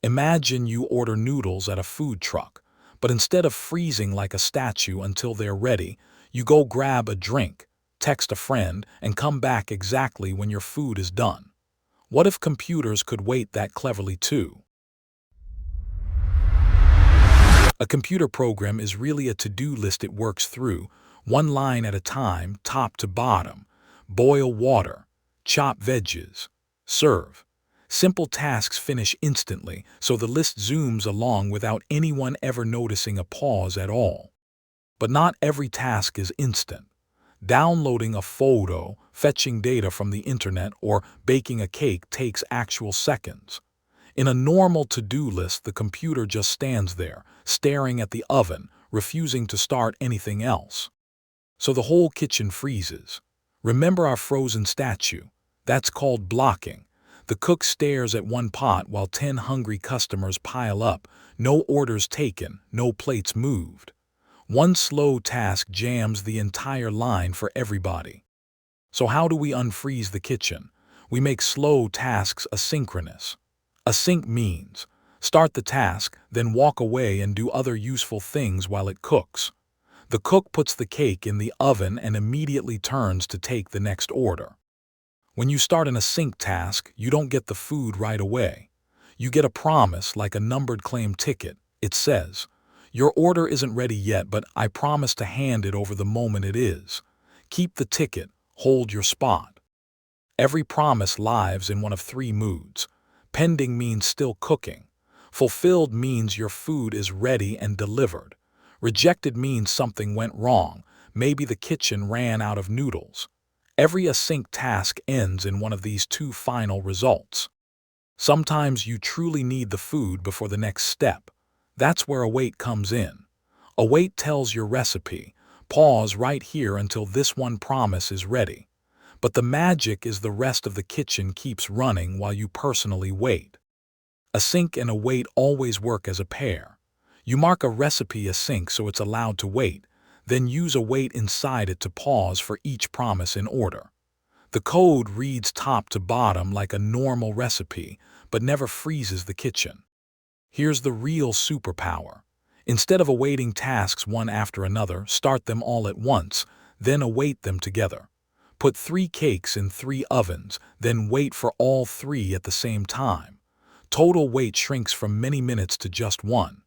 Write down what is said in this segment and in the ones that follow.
Imagine you order noodles at a food truck, but instead of freezing like a statue until they're ready, you go grab a drink, text a friend, and come back exactly when your food is done. What if computers could wait that cleverly too? A computer program is really a to-do list it works through, one line at a time, top to bottom. Boil water, chop veggies, serve. Simple tasks finish instantly, so the list zooms along without anyone ever noticing a pause at all. But not every task is instant. Downloading a photo, fetching data from the internet, or baking a cake takes actual seconds. In a normal to-do list, the computer just stands there, staring at the oven, refusing to start anything else. So the whole kitchen freezes. Remember our frozen statue? That's called blocking. The cook stares at one pot while 10 hungry customers pile up, no orders taken, no plates moved. One slow task jams the entire line for everybody. So how do we unfreeze the kitchen? We make slow tasks asynchronous. Async means start the task, then walk away and do other useful things while it cooks. The cook puts the cake in the oven and immediately turns to take the next order. When you start an async task, you don't get the food right away. You get a promise like a numbered claim ticket. It says, "Your order isn't ready yet, but I promise to hand it over the moment it is. Keep the ticket, hold your spot." Every promise lives in one of three moods. Pending means still cooking. Fulfilled means your food is ready and delivered. Rejected means something went wrong. Maybe the kitchen ran out of noodles. Every async task ends in one of these two final results. Sometimes you truly need the food before the next step. That's where await comes in. Await tells your recipe, pause right here until this one promise is ready. But the magic is the rest of the kitchen keeps running while you personally wait. Async and await always work as a pair. You mark a recipe async so it's allowed to wait, then use await inside it to pause for each promise in order. The code reads top to bottom like a normal recipe, but never freezes the kitchen. Here's the real superpower. Instead of awaiting tasks one after another, start them all at once, then await them together. Put 3 cakes in 3 ovens, then wait for all 3 at the same time. Total wait shrinks from many minutes to just 1.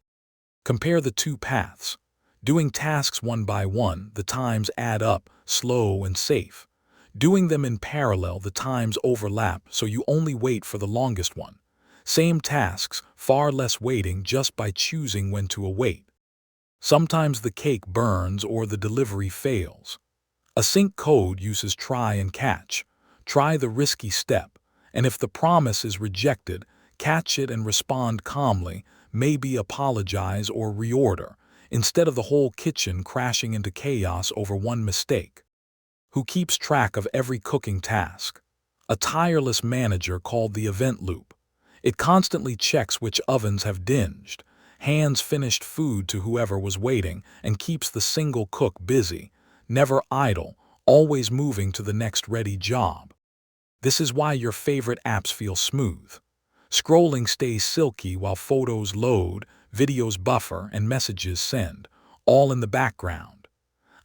Compare the 2 paths. Doing tasks one by one, the times add up, slow and safe. Doing them in parallel, the times overlap, so you only wait for the longest one. Same tasks, far less waiting just by choosing when to await. Sometimes the cake burns or the delivery fails. Async code uses try and catch. Try the risky step, and if the promise is rejected, catch it and respond calmly, maybe apologize or reorder, instead of the whole kitchen crashing into chaos over one mistake. Who keeps track of every cooking task? A tireless manager called the event loop. It constantly checks which ovens have dinged, hands finished food to whoever was waiting, and keeps the single cook busy, never idle, always moving to the next ready job. This is why your favorite apps feel smooth. Scrolling stays silky while photos load, videos buffer, and messages send, all in the background.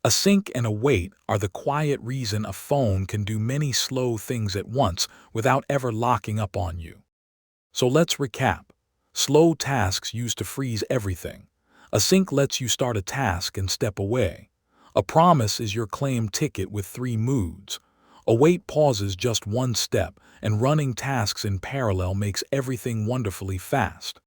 Async and await are the quiet reason a phone can do many slow things at once without ever locking up on you. So let's recap. Slow tasks used to freeze everything. Async lets you start a task and step away. A promise is your claim ticket with 3 moods. Await pauses just one step, and running tasks in parallel makes everything wonderfully fast.